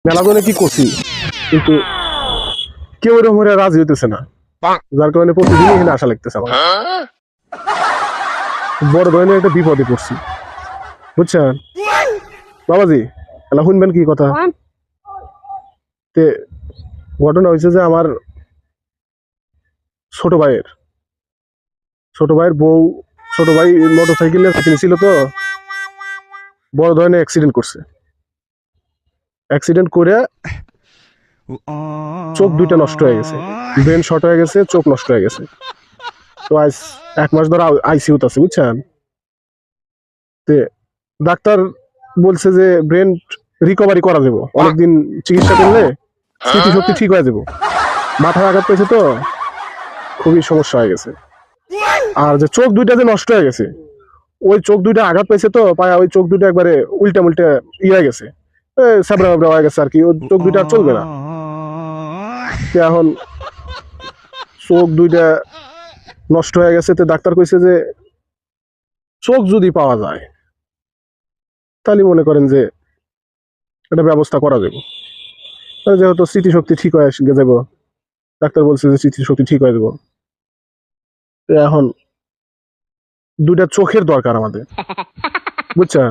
মেলা জনে কি করছি, কিন্তু কেউ এরকম করে রাজি হইতেছে না, যার কারণে প্রতিদিনই এখানে আসা লাগতেছে আমার। বড় ধরনের একটা বিপদে পড়ছি, বুঝছেন বাবাজি। এলা শুনবেন কি কথা, তে ঘটনা হয়েছে যে আমার ছোট ভাইয়ের বউ, ছোট ভাই মোটর সাইকেলের ছিল তো, বড় ধরনের অ্যাক্সিডেন্ট করছে। অ্যাক্সিডেন্ট করে চোখ দুইটা নষ্ট হয়ে গেছে, ব্রেন শর্ট হয়ে গেছে, চোখ নষ্ট হয়ে গেছে। তো আজ 1 মাস ধরে আইসিইউতে আছে, বুঝছেন। তে ডাক্তার বলছে যে ব্রেন রিকভারি করা যাবো, অনেকদিন চিকিৎসা করলে স্মৃতিশক্তি ঠিক হয়ে যাবো। মাথায় আঘাত পেয়েছে তো খুবই সমস্যা হয়ে গেছে। আর যে চোখ দুইটা যে নষ্ট হয়ে গেছে, ওই চোখ দুইটা আঘাত পেয়েছে তো পায়া, ওই চোখ দুইটা একবারে উল্টা মুল্টা হয়ে গেছে, স্যাবরা ব্যাবরা হয়ে গেছে আর কি। ওই চোখ দুইটা আর চলবে না। তো এখন চোখ দুইটা নষ্ট হয়ে গেছে, তো ডাক্তার কইছে যে চোখ যদি পাওয়া যায় তাহলে মনে করেন যে একটা ব্যবস্থা করা যাবে। যেহেতু স্মৃতিশক্তি ঠিক হয়ে যাবো, ডাক্তার বলছে যে স্মৃতিশক্তি ঠিক হয়ে যাবো। তো এখন দুইটা চোখের দরকার আমাদের, বুঝছেন।